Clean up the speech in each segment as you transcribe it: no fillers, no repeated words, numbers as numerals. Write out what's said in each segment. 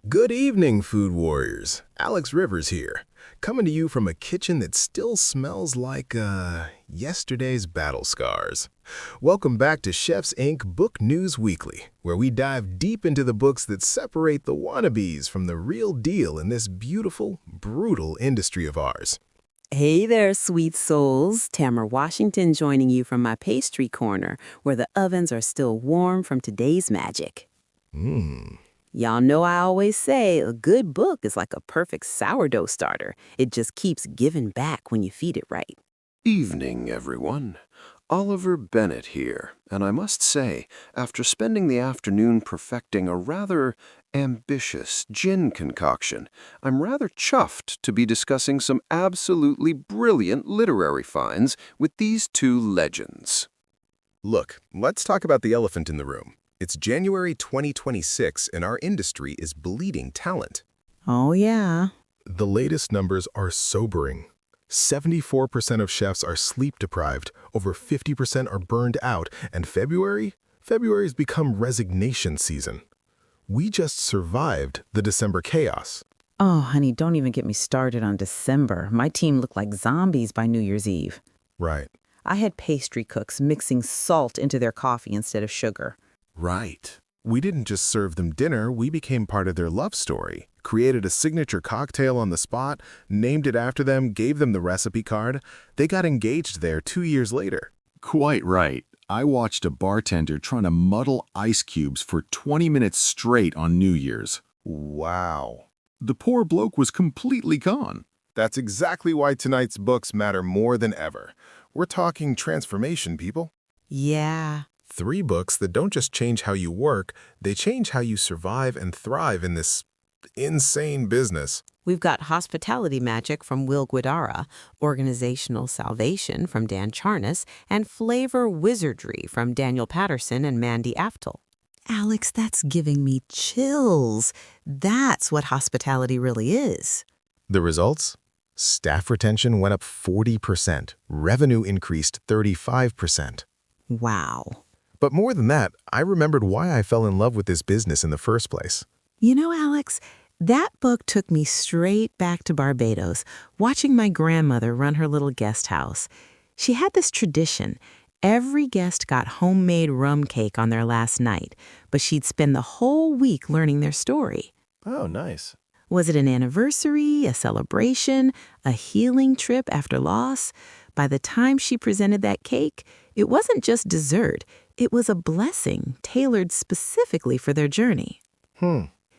Good evening, food warriors. Alex Rivers here, coming to you from a kitchen that still smells like, yesterday's battle scars. Welcome back to Chefs Inc. Book News Weekly, where we dive deep into the books that separate the wannabes from the real deal in this beautiful, brutal industry of ours. Hey there, sweet souls. Tamara Washington joining you from my pastry corner, where the ovens are still warm from today's magic. Y'all know I always say a good book is like a perfect sourdough starter. It just keeps giving back when you feed it right. Evening, everyone. Oliver Bennett here, and I must say, after spending the afternoon perfecting a rather ambitious gin concoction, I'm rather chuffed to be discussing some absolutely brilliant literary finds with these two legends. Look, let's talk about the elephant in the room. It's January 2026, and our industry is bleeding talent. Oh, yeah. The latest numbers are sobering. 74% of chefs are sleep-deprived, over 50% are burned out, and February's become resignation season. We just survived the December chaos. Oh, honey, don't even get me started on December. My team looked like zombies by New Year's Eve. Right. I had pastry cooks mixing salt into their coffee instead of sugar. Right. We didn't just serve them dinner, we became part of their love story. Created a signature cocktail on the spot, named it after them, gave them the recipe card. They got engaged there 2 years later. Quite right. I watched a bartender trying to muddle ice cubes for 20 minutes straight on New Year's. Wow. The poor bloke was completely gone. That's exactly why tonight's books matter more than ever. We're talking transformation, people. Yeah. 3 books that don't just change how you work, they change how you survive and thrive in this insane business. We've got Hospitality Magic from Will Guidara, Organizational Salvation from Dan Charnas, and Flavor Wizardry from Daniel Patterson and Mandy Aftel. Alex, that's giving me chills. That's what hospitality really is. The results? Staff retention went up 40%. Revenue increased 35%. Wow. But more than that, I remembered why I fell in love with this business in the first place. You know, Alex, that book took me straight back to Barbados, watching my grandmother run her little guest house. She had this tradition. Every guest got homemade rum cake on their last night, but she'd spend the whole week learning their story. Oh, nice. Was it an anniversary, a celebration, a healing trip after loss? By the time she presented that cake, it wasn't just dessert. It was a blessing tailored specifically for their journey.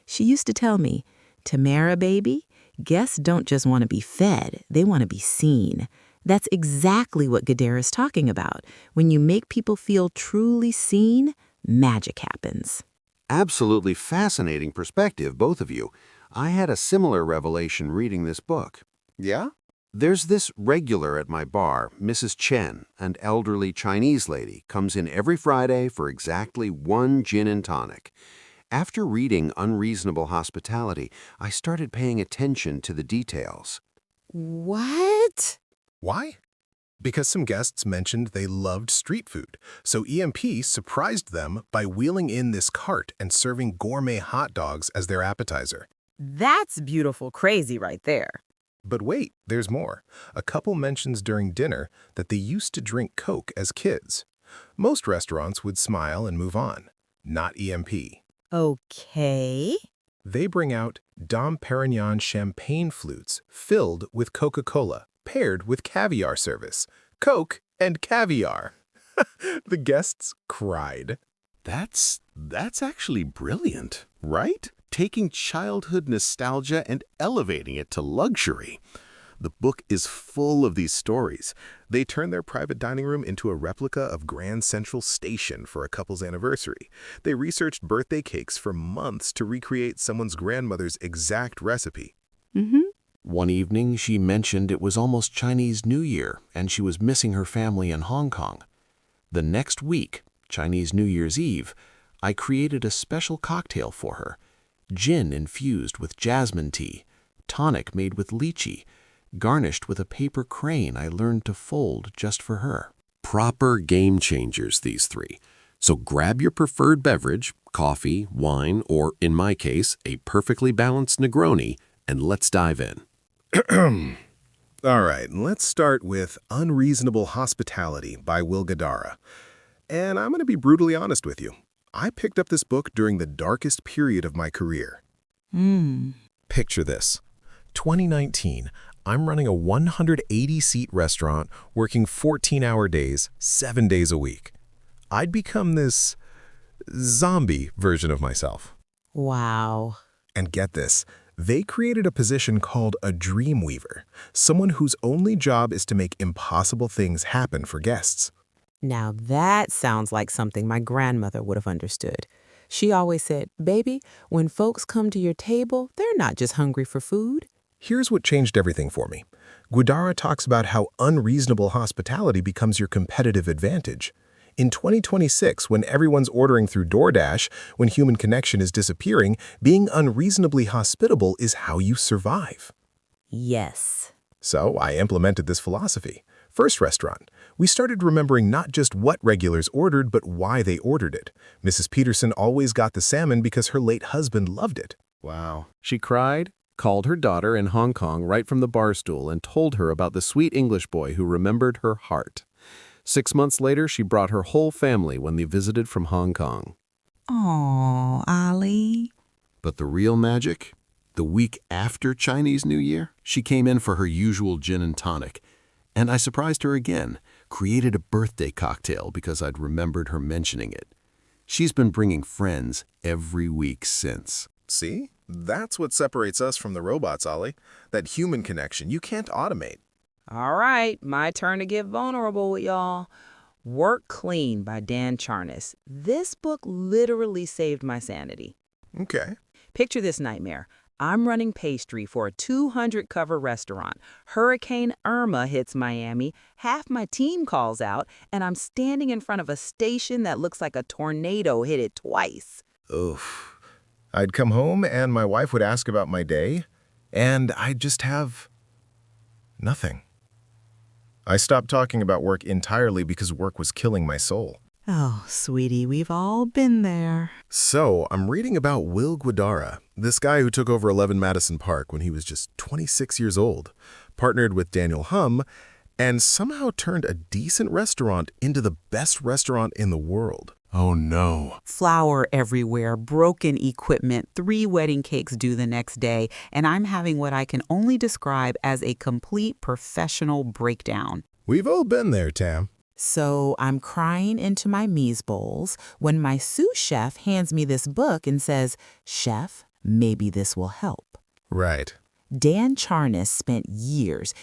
She used to tell me, Tamara, baby, guests don't just want to be fed, they want to be seen. That's exactly what Guidara's talking about. When you make people feel truly seen, magic happens. Absolutely fascinating perspective, both of you. I had a similar revelation reading this book. Yeah? There's this regular at my bar, Mrs. Chen, an elderly Chinese lady, comes in every Friday for exactly 1 gin and tonic. After reading Unreasonable Hospitality, I started paying attention to the details. What? Why? Because some guests mentioned they loved street food, so EMP surprised them by wheeling in this cart and serving gourmet hot dogs as their appetizer. That's beautiful crazy right there. But wait, there's more. A couple mentions during dinner that they used to drink Coke as kids. Most restaurants would smile and move on. Not EMP. Okay. They bring out Dom Perignon champagne flutes filled with Coca-Cola, paired with caviar service. Coke and caviar. The guests cried. That's actually brilliant, right? Taking childhood nostalgia and elevating it to luxury. The book is full of these stories. They turned their private dining room into a replica of Grand Central Station for a couple's anniversary. They researched birthday cakes for months to recreate someone's grandmother's exact recipe. One evening, she mentioned it was almost Chinese New Year and she was missing her family in Hong Kong. The next week, Chinese New Year's Eve, I created a special cocktail for her. Gin infused with jasmine tea, tonic made with lychee, garnished with a paper crane I learned to fold just for her. Proper game changers, these 3. So grab your preferred beverage, coffee, wine, or in my case, a perfectly balanced Negroni, and let's dive in. All right, let's start with Unreasonable Hospitality by Will Guidara. And I'm going to be brutally honest with you. I picked up this book during the darkest period of my career. Picture this. 2019, I'm running a 180-seat restaurant, working 14-hour days, 7 days a week. I'd become this zombie version of myself. Wow. And get this, they created a position called a dream weaver, someone whose only job is to make impossible things happen for guests. Now that sounds like something my grandmother would have understood. She always said, baby, when folks come to your table, they're not just hungry for food. Here's what changed everything for me. Guidara talks about how unreasonable hospitality becomes your competitive advantage. In 2026, when everyone's ordering through DoorDash, when human connection is disappearing, being unreasonably hospitable is how you survive. Yes. So I implemented this philosophy. First restaurant, we started remembering not just what regulars ordered, but why they ordered it. Mrs. Peterson always got the salmon because her late husband loved it. Wow. She cried, called her daughter in Hong Kong right from the bar stool, and told her about the sweet English boy who remembered her heart. 6 months later, she brought her whole family when they visited from Hong Kong. Aw, Ollie. But the real magic? The week after Chinese New Year, she came in for her usual gin and tonic. And I surprised her again, created a birthday cocktail because I'd remembered her mentioning it. She's been bringing friends every week since. See? That's what separates us from the robots, Ollie. That human connection you can't automate. All right, my turn to get vulnerable with y'all. Work Clean by Dan Charnas. This book literally saved my sanity. Okay. Picture this nightmare. I'm running pastry for a 200-cover restaurant. Hurricane Irma hits Miami, half my team calls out, and I'm standing in front of a station that looks like a tornado hit it twice. Oof. I'd come home and my wife would ask about my day, and I'd just have nothing. I stopped talking about work entirely because work was killing my soul. Oh, sweetie, we've all been there. So, I'm reading about Will Guidara, this guy who took over 11 Madison Park when he was just 26 years old, partnered with Daniel Hum, and somehow turned a decent restaurant into the best restaurant in the world. Oh no. Flour everywhere, broken equipment, 3 wedding cakes due the next day, and I'm having what I can only describe as a complete professional breakdown. We've all been there, Tam. So I'm crying into my mise bowls when my sous chef hands me this book and says, "Chef, maybe this will help." Right. Dan Charnas spent years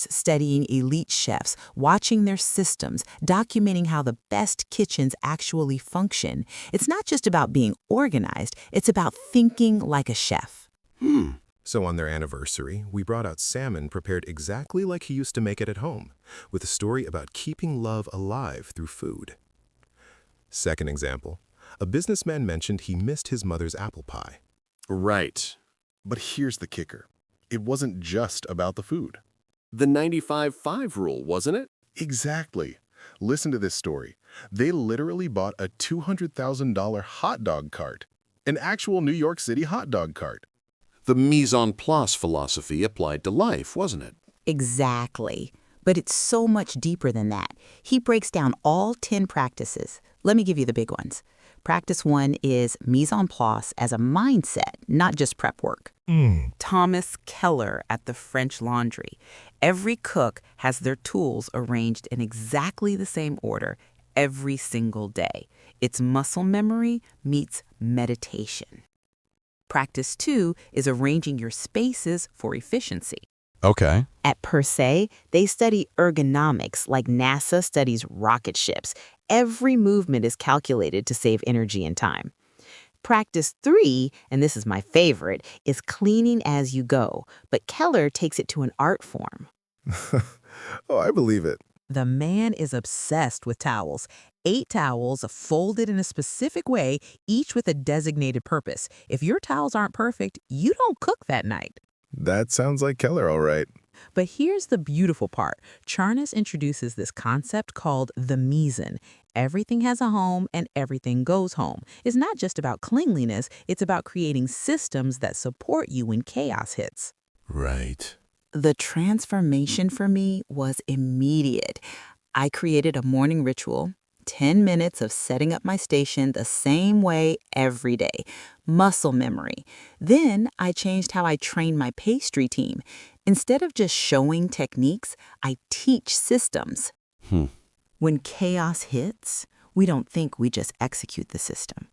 studying elite chefs, watching their systems, documenting how the best kitchens actually function. It's not just about being organized, it's about thinking like a chef. So on their anniversary, we brought out salmon prepared exactly like he used to make it at home, with a story about keeping love alive through food. Second example, a businessman mentioned he missed his mother's apple pie. Right. But here's the kicker. It wasn't just about the food. The 95-5 rule, wasn't it? Exactly. Listen to this story. They literally bought a $200,000 hot dog cart, an actual New York City hot dog cart. The mise-en-place philosophy applied to life, wasn't it? Exactly. But it's so much deeper than that. He breaks down all 10 practices. Let me give you the big ones. Practice 1 is mise-en-place as a mindset, not just prep work. Thomas Keller at the French Laundry. Every cook has their tools arranged in exactly the same order every single day. It's muscle memory meets meditation. Practice 2 is arranging your spaces for efficiency. Okay. At Per Se, they study ergonomics like NASA studies rocket ships. Every movement is calculated to save energy and time. Practice 3, and this is my favorite, is cleaning as you go, but Keller takes it to an art form. Oh, I believe it. The man is obsessed with towels. 8 towels folded in a specific way, each with a designated purpose. If your towels aren't perfect, you don't cook that night. That sounds like Keller, all right. But here's the beautiful part. Charnas introduces this concept called the mise-en. Everything has a home and everything goes home. It's not just about cleanliness, it's about creating systems that support you when chaos hits. Right. The transformation for me was immediate. I created a morning ritual, 10 minutes of setting up my station the same way every day. Muscle memory. Then I changed how I trained my pastry team. Instead of just showing techniques, I teach systems. When chaos hits, we don't think, we just execute the system.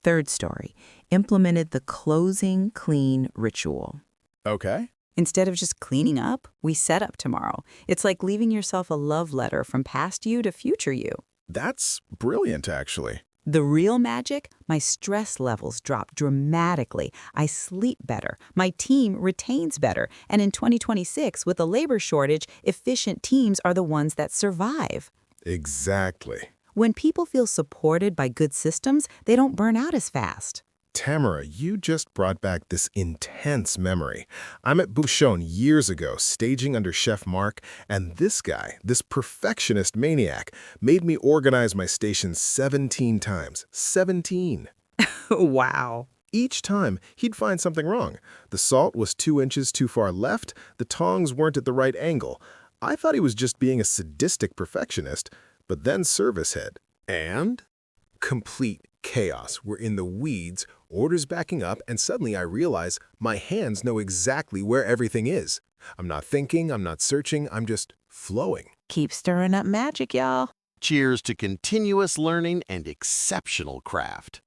Third story, implemented the closing clean ritual. Okay. Instead of just cleaning up, we set up tomorrow. It's like leaving yourself a love letter from past you to future you. That's brilliant, actually. The real magic? My stress levels drop dramatically. I sleep better. My team retains better. And in 2026, with a labor shortage, efficient teams are the ones that survive. Exactly. When people feel supported by good systems, they don't burn out as fast. Tamara, you just brought back this intense memory. I'm at Bouchon years ago, staging under Chef Mark, and this guy, this perfectionist maniac, made me organize my station 17 times. 17. Wow. Each time, he'd find something wrong. The salt was 2 inches too far left, the tongs weren't at the right angle. I thought he was just being a sadistic perfectionist, but then service hit. And? Complete chaos. We're in the weeds, orders backing up, and suddenly I realize my hands know exactly where everything is. I'm not thinking, I'm not searching, I'm just flowing. Keep stirring up magic, y'all. Cheers to continuous learning and exceptional craft.